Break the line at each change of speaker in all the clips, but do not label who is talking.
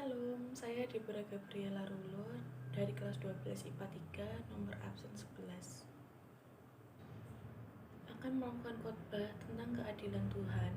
Shalom, saya Deborah Gabriela Rulo dari kelas 12 IPA 3, nomor absen 11. Akan melakukan khotbah tentang keadilan Tuhan.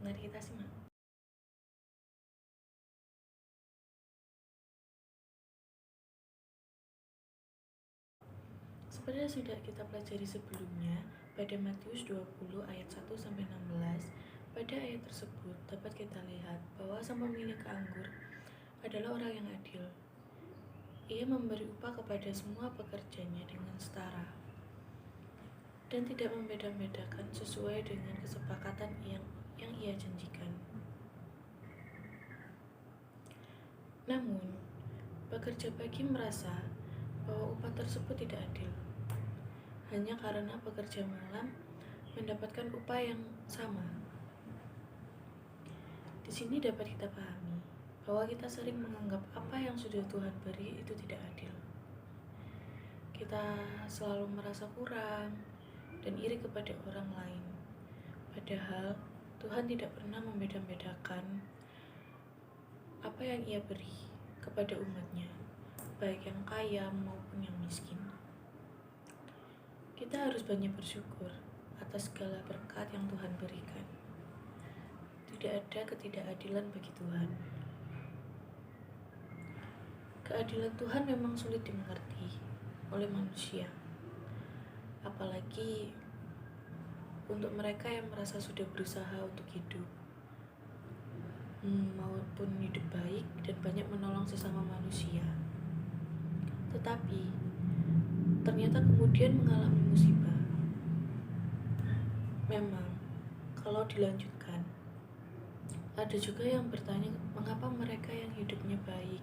Mari kita simak. Seperti sudah kita pelajari sebelumnya, pada Matius 20 ayat 1-16, pada ayat tersebut dapat kita lihat bahwa sang pemilik anggur adalah orang yang adil. Ia memberi upah kepada semua pekerjanya dengan setara dan tidak membeda-bedakan sesuai dengan kesepakatan yang ia janjikan. Namun, pekerja pagi merasa bahwa upah tersebut tidak adil, hanya karena pekerja malam mendapatkan upah yang sama. Di sini dapat kita pahami bahwa kita sering menganggap apa yang sudah Tuhan beri itu tidak adil. Kita selalu merasa kurang dan iri kepada orang lain, padahal Tuhan tidak pernah membeda-bedakan apa yang Ia beri kepada umatnya, baik yang kaya maupun yang miskin. Kita harus banyak bersyukur atas segala berkat yang Tuhan berikan. Tidak ada ketidakadilan bagi Tuhan. Keadilan Tuhan memang sulit dimengerti oleh manusia, apalagi untuk mereka yang merasa sudah berusaha untuk hidup maupun hidup baik dan banyak menolong sesama manusia, tetapi ternyata kemudian mengalami musibah. Memang kalau dilanjutkan, ada juga yang bertanya mengapa mereka yang hidupnya baik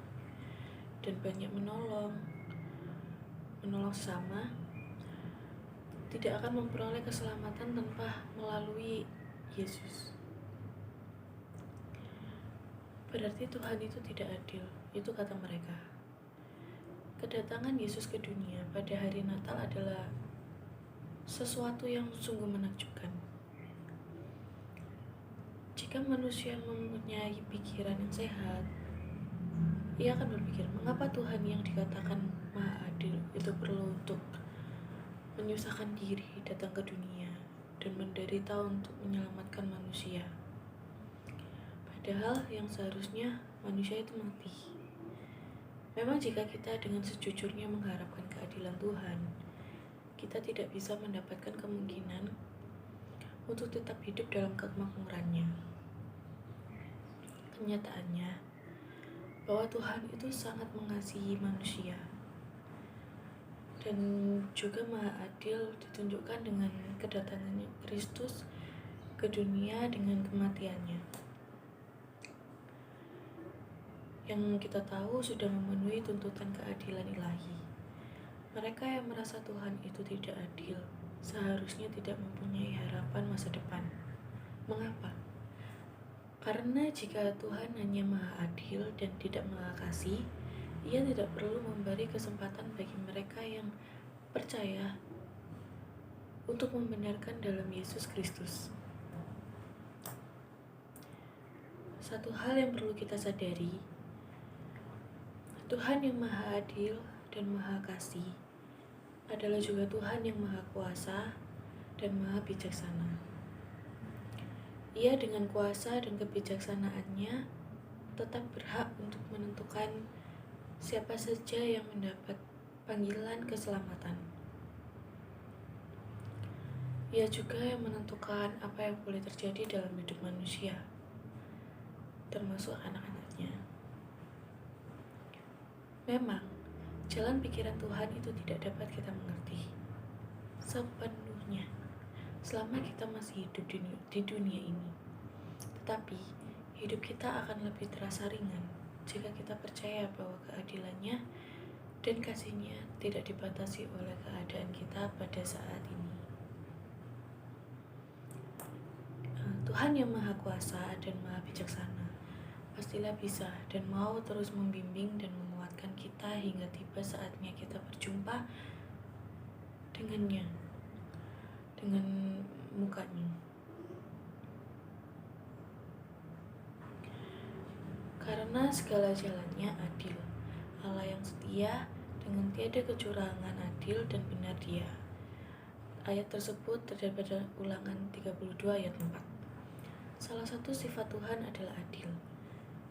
dan banyak menolong sesama tidak akan memperoleh keselamatan tanpa melalui Yesus. Berarti Tuhan itu tidak adil, itu kata mereka. Kedatangan Yesus ke dunia pada hari Natal adalah sesuatu yang sungguh menakjubkan. Jika manusia mempunyai pikiran yang sehat, ia akan berpikir, mengapa Tuhan yang dikatakan Maha Adil itu perlu untuk menyusahkan diri datang ke dunia dan menderita untuk menyelamatkan manusia. Padahal yang seharusnya manusia itu mati. Memang jika kita dengan sejujurnya mengharapkan keadilan Tuhan, kita tidak bisa mendapatkan kemungkinan untuk tetap hidup dalam kemakmurannya. Kenyataannya, bahwa Tuhan itu sangat mengasihi manusia dan juga Maha Adil ditunjukkan dengan kedatangannya Kristus ke dunia dengan kematiannya, yang kita tahu sudah memenuhi tuntutan keadilan ilahi. Mereka yang merasa Tuhan itu tidak adil seharusnya tidak mempunyai harapan masa depan. Mengapa? Karena jika Tuhan hanya Maha Adil dan tidak Maha Kasih, Ia tidak perlu memberi kesempatan bagi mereka yang percaya untuk membenarkan dalam Yesus Kristus. Satu hal yang perlu kita sadari, Tuhan yang Maha Adil dan Maha Kasih adalah juga Tuhan yang Maha Kuasa dan Maha Bijaksana. Ia dengan kuasa dan kebijaksanaannya tetap berhak untuk menentukan siapa saja yang mendapat panggilan keselamatan. Ia juga yang menentukan apa yang boleh terjadi dalam hidup manusia, termasuk anak-anaknya. Memang, jalan pikiran Tuhan itu tidak dapat kita mengerti sepenuhnya selama kita masih hidup di dunia ini. Tetapi, hidup kita akan lebih terasa ringan jika kita percaya bahwa keadilannya dan kasihnya tidak dibatasi oleh keadaan kita pada saat ini. Tuhan yang Maha Kuasa dan Maha Bijaksana pastilah bisa dan mau terus membimbing dan menguatkan kita hingga tiba saatnya kita berjumpa dengannya, dengan mukanya. Karena segala jalannya adil. Allah yang setia, dengan tiada kecurangan, adil dan benar Dia. Ayat tersebut terdapat pada Ulangan 32 ayat 4. Salah satu sifat Tuhan adalah adil.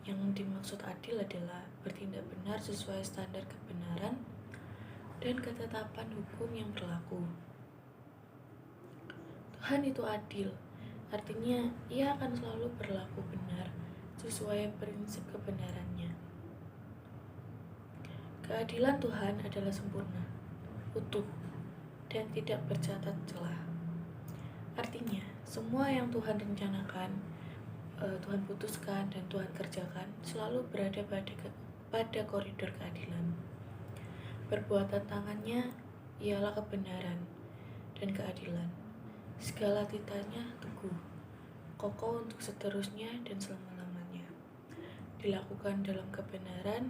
Yang dimaksud adil adalah bertindak benar sesuai standar kebenaran dan ketetapan hukum yang berlaku. Tuhan itu adil, artinya Ia akan selalu berlaku benar sesuai prinsip kebenarannya. Keadilan Tuhan adalah sempurna, utuh, dan tidak bercatat celah. Artinya, semua yang Tuhan rencanakan, Tuhan putuskan, dan Tuhan kerjakan selalu berada pada koridor keadilan. Perbuatan tangannya ialah kebenaran dan keadilan. Segala titanya teguh, kokoh untuk seterusnya dan selama-lamanya. Dilakukan dalam kebenaran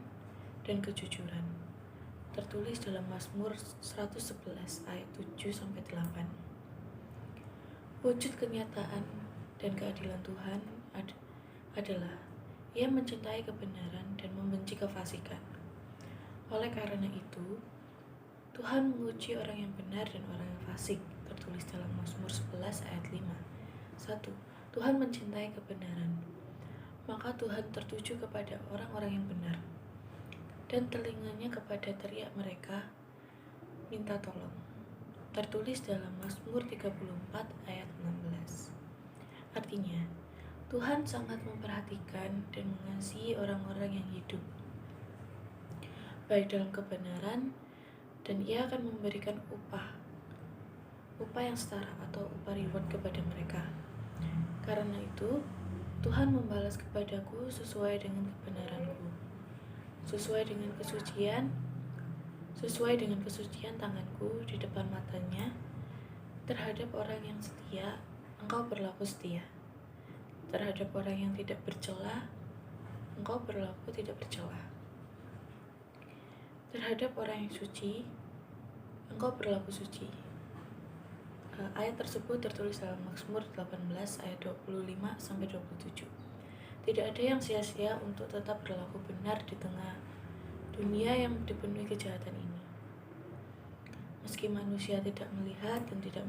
dan kejujuran. Tertulis dalam Mazmur 111 ayat 7-8. Wujud kenyataan dan keadilan Tuhan adalah Ia mencintai kebenaran dan membenci kefasikan. Oleh karena itu, Tuhan menguji orang yang benar dan orang yang fasik. Tertulis dalam Mazmur 11 ayat 5. 1. Tuhan mencintai kebenaran. Maka Tuhan tertuju kepada orang-orang yang benar, dan telinganya kepada teriak mereka minta tolong. Tertulis dalam Mazmur 34 ayat 16. Artinya, Tuhan sangat memperhatikan dan mengasihi orang-orang yang hidup baik dalam kebenaran, dan Ia akan memberikan upah yang setara atau upah reward kepada mereka. Karena itu, Tuhan membalas kepadaku sesuai dengan kebenaranku, sesuai dengan kesucian tanganku di depan matanya. Terhadap orang yang setia, Engkau berlaku setia. Terhadap orang yang tidak bercela, Engkau berlaku tidak bercela. Terhadap orang yang suci, Engkau berlaku suci. Ayat tersebut tertulis dalam Mazmur 18 ayat 25-27. Tidak ada yang sia-sia untuk tetap berlaku benar di tengah dunia yang dipenuhi kejahatan ini. Meski manusia tidak melihat dan tidak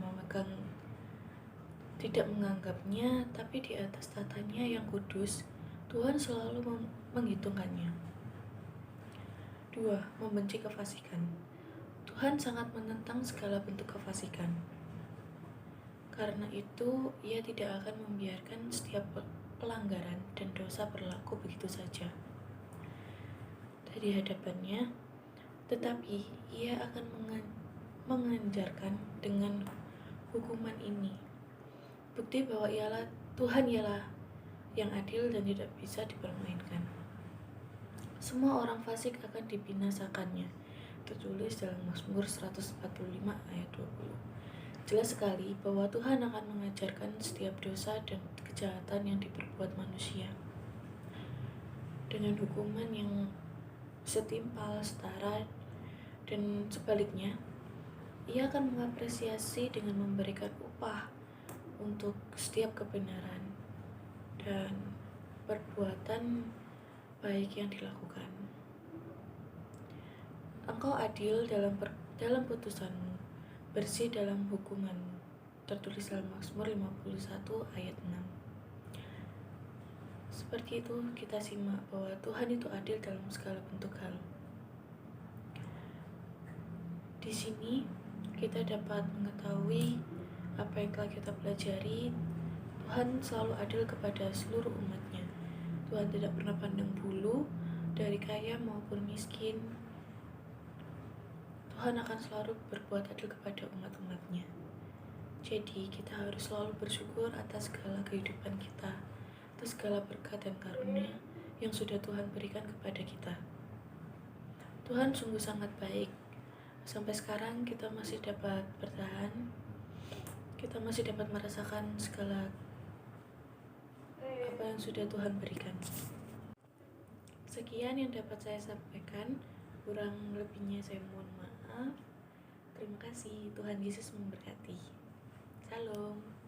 menganggapnya, tapi di atas tatanya yang kudus, Tuhan selalu menghitungkannya. 2. Membenci kefasikan. Tuhan sangat menentang segala bentuk kefasikan. Karena itu, Ia tidak akan membiarkan setiap pelanggaran dan dosa berlaku begitu saja dari hadapannya, tetapi Ia akan menganjarkan dengan hukuman ini. Bukti bahwa Tuhan ialah yang adil dan tidak bisa dipermainkan. Semua orang fasik akan dibinasakannya. Tertulis dalam Mazmur 145 ayat 20. Jelas sekali bahwa Tuhan akan mengajarkan setiap dosa dan kejahatan yang diperbuat manusia dengan hukuman yang setimpal, setara, dan sebaliknya. Ia akan mengapresiasi dengan memberikan upah untuk setiap kebenaran dan perbuatan baik yang dilakukan. Engkau adil dalam putusanmu, bersih dalam hukumanmu. Tertulis dalam Mazmur 51 ayat 6. Seperti itu kita simak bahwa Tuhan itu adil dalam segala bentuk hal. Di sini kita dapat mengetahui apa yang telah kita pelajari. Tuhan selalu adil kepada seluruh umatnya. Tuhan tidak pernah pandang bulu dari kaya maupun miskin. Tuhan akan selalu berbuat adil kepada umat-umatnya. Jadi kita harus selalu bersyukur atas segala kehidupan kita, atas segala berkat dan karunia yang sudah Tuhan berikan kepada kita. Tuhan sungguh sangat baik. Sampai sekarang kita masih dapat bertahan, kita masih dapat merasakan segala apa yang sudah Tuhan berikan. Sekian yang dapat saya sampaikan, kurang lebihnya saya mohon maaf. Terima kasih, Tuhan Yesus memberkati. Salam.